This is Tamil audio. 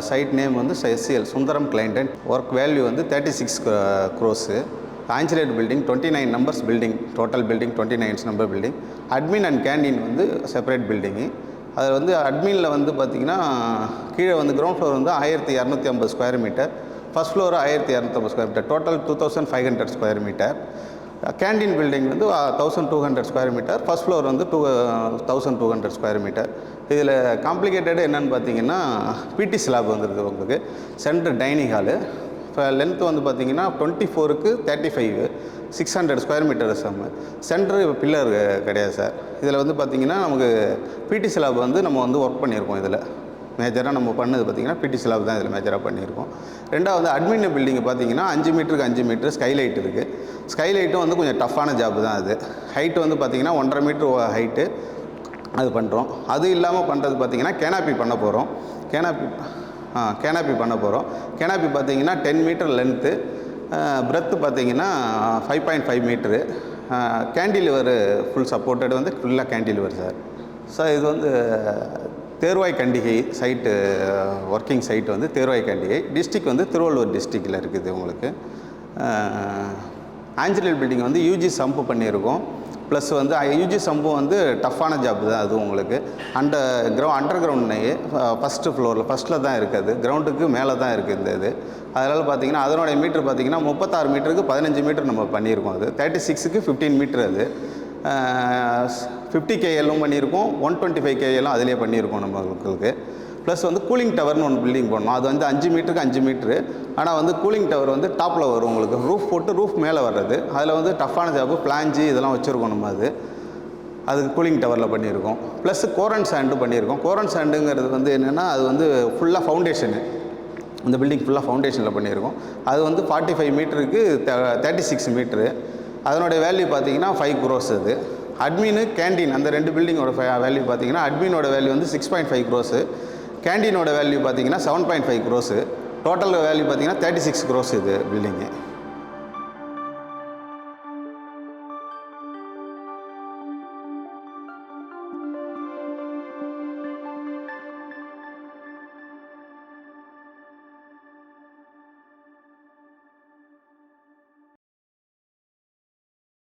சைட் நேம் வந்து SCL Sundaram client and work value வந்து 36 crores. ஆஞ்சலேட் building 29 numbers building, total building 29 number building. Admin and canteen வந்து செப்பரேட் பில்டிங்கு. அது வந்து அட்மினில் வந்து பார்த்திங்கன்னா கீழே வந்து கிரவுண்ட் ஃப்ளோர் வந்து 1250 square metre, first floor 1250 square metre, total 2500 square metre. Canteen building வந்து 1200 ஸ்கொயர் மீட்டர், ஃபஸ்ட் ஃப்ளோர் வந்து 1200 ஸ்கொயர் மீட்டர். இதில் காம்ப்ளிகேட்டடு என்னென்னு பார்த்தீங்கன்னா பிடி ஸ்லாப் வந்துடுது உங்களுக்கு. சென்டர் டைனிங் ஹாலு இப்போ லென்த்து வந்து பார்த்திங்கன்னா 24க்கு 35 600 ஸ்கொயர் மீட்டர் சம்மு. சென்டர் பில்லர் கிடையாது சார். இதில் வந்து பார்த்திங்கன்னா நமக்கு பிடி ஸ்லாப் வந்து நம்ம வந்து ஒர்க் பண்ணியிருக்கோம். இதில் மேஜராக நம்ம பண்ணது பார்த்திங்கன்னா பிடி ஸ்லாப் தான் இதில் மேஜராக பண்ணியிருக்கோம். ரெண்டாவது அட்மின் பில்டிங் பார்த்திங்கன்னா 5 மீட்டருக்கு 5 மீட்டர் ஸ்கைலைட் இருக்குது. ஸ்கைலைட்டும் வந்து கொஞ்சம் டஃப்பான ஜாப் தான் அது. ஹைட்டு வந்து பார்த்திங்கன்னா 1.5 மீட்டர் ஹைட்டு அது பண்ணுறோம். அது இல்லாமல் பண்ணுறது பார்த்திங்கன்னா கேனாப்பி பண்ண போகிறோம். கேனாப்பி பண்ண போகிறோம். கேனாப்பி பார்த்திங்கன்னா 10 மீட்டர் லென்த்து, பிரெத்து பார்த்திங்கன்னா 5.5 மீட்ரு. கேண்டிலிவர் ஃபுல் சப்போர்ட்டடு வந்து ஃபுல்லாக கேண்டிலிவர் சார். சார் இது வந்து Thervoy Kandigai site, working site வந்து தேர்வாய் கண்டிகை. டிஸ்ட்ரிக் வந்து திருவள்ளூர் டிஸ்ட்ரிக்டில் இருக்குது உங்களுக்கு. ஆஞ்சலேட் பில்டிங் வந்து யூஜி சம்பு பண்ணியிருக்கோம். ப்ளஸ் வந்து யூஜி சம்பு வந்து டஃப்பான ஜாப் தான் அது உங்களுக்கு. அண்டர் கிரவுண்ட்னே ஃபஸ்ட்டு ஃப்ளோரில் ஃபஸ்ட்டில் தான் இருக்குது, கிரவுண்டுக்கு மேலே தான் இருக்குது இந்த இது. அதனால் பார்த்திங்கன்னா அதனுடைய மீட்ரு பார்த்திங்கன்னா 36 மீட்டருக்கு 15 மீட்டர் நம்ம பண்ணியிருக்கோம். அது 36க்கு 15 மீட்ரு. அது 50 kL பண்ணியிருக்கோம், 125 kL அதிலே பண்ணியிருக்கோம் நம்மளுக்கு. ப்ளஸ் வந்து கூலிங் டவர்னு ஒன்று பில்டிங் பண்ணோம். அது வந்து 5 மீட்டருக்கு 5 மீட்ரு. ஆனால் வந்து கூலிங் டவர் வந்து டாப்பில் வரும் உங்களுக்கு, ரூஃப் போட்டு ரூஃப் மேலே வர்றது. அதில் வந்து டஃப்பான ஜாப்பு, பிளான்ஜி இதெல்லாம் வச்சுருக்கோம் நம்ம. அதுக்கு கூலிங் டவரில் பண்ணியிருக்கோம். ப்ளஸ் கோரன் சாண்டு பண்ணியிருக்கோம். கோரன் சாண்டுங்கிறது வந்து என்னென்னா அது வந்து ஃபுல்லாக ஃபவுண்டேஷனு, இந்த பில்டிங் ஃபுல்லாக ஃபவுண்டேஷனில் பண்ணியிருக்கோம். அது வந்து 45 மீட்டருக்கு 36 மீட்ரு. அதனுடைய வேல்யூ பார்த்திங்கன்னா 5 crores. அது அட்மின் கேண்டீன் அந்த 2 பில்டிங்கோட வேல்யூ பார்த்திங்கன்னா அட்மினோட வேல்யூ வந்து 6.5 crores, கேண்டீனோட வேல்யூ பார்த்திங்கன்னா 7.5 crores. டோட்டல் வேல்யூ பார்த்திங்கன்னா 36 crores இது பில்டிங்கு.